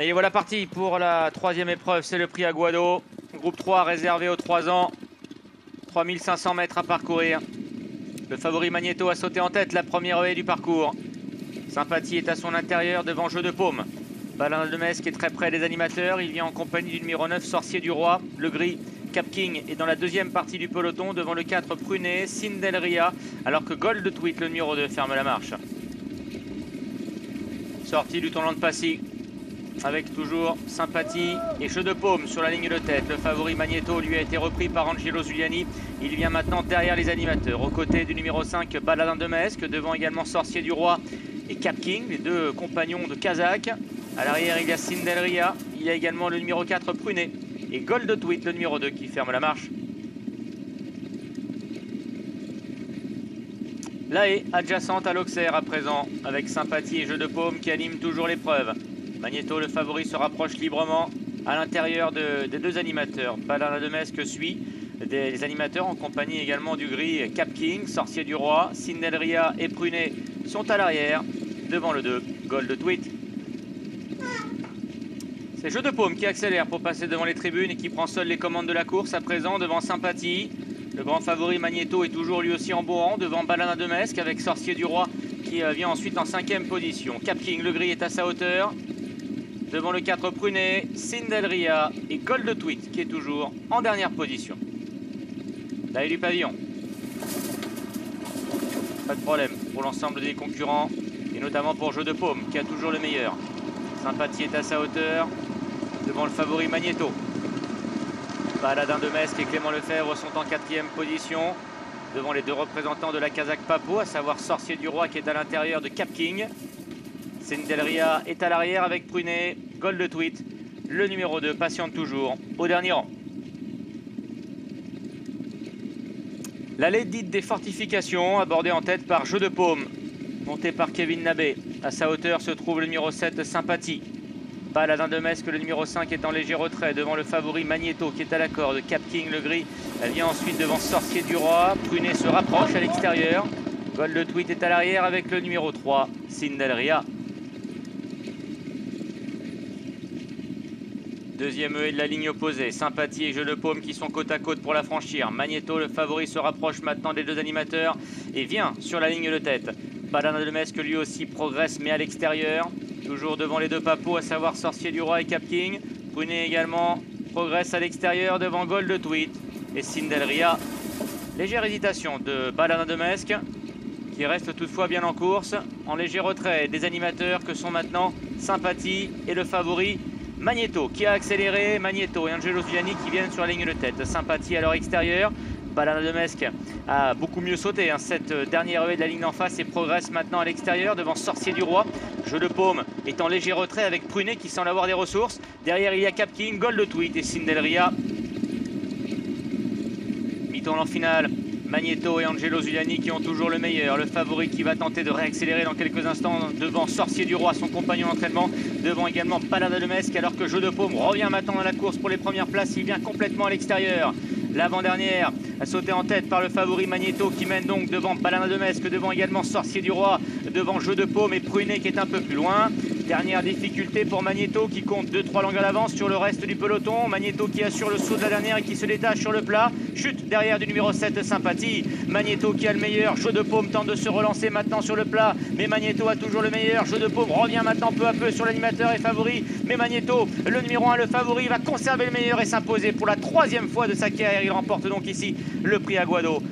Et voilà parti pour la troisième épreuve, c'est le prix Aguado. Groupe 3 réservé aux 3 ans. 3500 mètres à parcourir. Le favori Magneto a sauté en tête la première haie du parcours. Sympathie est à son intérieur devant Jeu de Paume. Balin de Metz qui est très près des animateurs. Il vient en compagnie du numéro 9, Sorcier du Roi. Le gris, Cap King, est dans la deuxième partie du peloton devant le 4, Prunet, Sindelria. Alors que Gold Tweet, le numéro 2, ferme la marche. Sortie du tournant de Passy. Avec toujours Sympathie et Jeu de Paume sur la ligne de tête. Le favori Magneto lui a été repris par Angelo Zuliani. Il vient maintenant derrière les animateurs, aux côtés du numéro 5 Baladin de Mesque, devant également Sorcier du Roi et Cap King, les deux compagnons de Kazakh. À l'arrière il y a Sindelria, il y a également le numéro 4 Prunet et Gold Tweet, le numéro 2 qui ferme la marche. La haie adjacente à l'Auxerre à présent, avec Sympathie et Jeu de Paume qui animent toujours l'épreuve. Magneto, le favori, se rapproche librement à l'intérieur des deux animateurs. Baladin de Mesque suit des animateurs en compagnie également du gris Cap King, Sorcier du Roi. Sindelria et Prunet sont à l'arrière, devant le 2, Gold Tweet. C'est Jeu de Paume qui accélère pour passer devant les tribunes et qui prend seul les commandes de la course à présent devant Sympathie. Le grand favori Magneto est toujours lui aussi en beau rang devant Baladin de Mesque avec Sorcier du Roi qui vient ensuite en 5e position. Cap King, le gris, est à sa hauteur. Devant le 4 Prunet, Sindelria et Gold Tweet qui est toujours en dernière position. Là est du pavillon. Pas de problème pour l'ensemble des concurrents et notamment pour Jeu de Paume qui a toujours le meilleur. Sympathie est à sa hauteur devant le favori Magneto. Baladin de Mesque et Clément Lefebvre sont en 4e position devant les deux représentants de la Kazakh Papo, à savoir Sorcier du Roi qui est à l'intérieur de Cap King. Sindelria est à l'arrière avec Prunet. Gold Tweet, le numéro 2, patiente toujours au dernier rang. L'allée dite des fortifications, abordée en tête par Jeu de Paume, monté par Kevin Nabé. À sa hauteur se trouve le numéro 7, Sympathie. Baladin de Mesque, le numéro 5, est en léger retrait devant le favori Magneto qui est à la corde. Cap King, le gris, elle vient ensuite devant Sorcier du Roi. Prunet se rapproche à l'extérieur. Gold Tweet est à l'arrière avec le numéro 3, Sindelria. Deuxième haie de la ligne opposée, Sympathie et Jeu de Paume qui sont côte à côte pour la franchir. Magneto, le favori, se rapproche maintenant des deux animateurs et vient sur la ligne de tête. Baladin de Mesque lui aussi progresse mais à l'extérieur. Toujours devant les deux papos, à savoir Sorcier du Roi et Cap King. Prunet également progresse à l'extérieur devant Gold Tweet et Sindelria. Légère hésitation de Baladin de Mesque qui reste toutefois bien en course. En léger retrait des animateurs que sont maintenant Sympathie et le favori Magneto qui a accéléré. Magneto et Angelo Zuliani qui viennent sur la ligne de tête. Sympathie à leur extérieur. Baladin de Mesque a beaucoup mieux sauté cette dernière haie de la ligne d'en face et progresse maintenant à l'extérieur devant Sorcier du Roi. Jeu de Paume est en léger retrait avec Prunet qui semble avoir des ressources. Derrière il y a Cap King, Gold Tweet et Sindelria. Mi-tournant final, Magneto et Angelo Zuliani qui ont toujours le meilleur. Le favori qui va tenter de réaccélérer dans quelques instants devant Sorcier du Roi, son compagnon d'entraînement. Devant également Baladin de Mesque alors que Jeu de Paume revient maintenant dans la course pour les premières places. Il vient complètement à l'extérieur. L'avant-dernière a sauté en tête par le favori Magneto qui mène donc devant Baladin de Mesque, devant également Sorcier du Roi, devant Jeu de Paume et Prunet qui est un peu plus loin. Dernière difficulté pour Magneto qui compte 2-3 langues à l'avance sur le reste du peloton. Magneto qui assure le saut de la dernière et qui se détache sur le plat. Chute derrière du numéro 7, Sympathie. Magneto qui a le meilleur. Jeu de Paume tente de se relancer maintenant sur le plat. Mais Magneto a toujours le meilleur. Jeu de Paume revient maintenant peu à peu sur l'animateur et favori. Mais Magneto, le numéro 1, le favori, va conserver le meilleur et s'imposer pour la 3e fois de sa carrière. Il remporte donc ici le prix Aguado.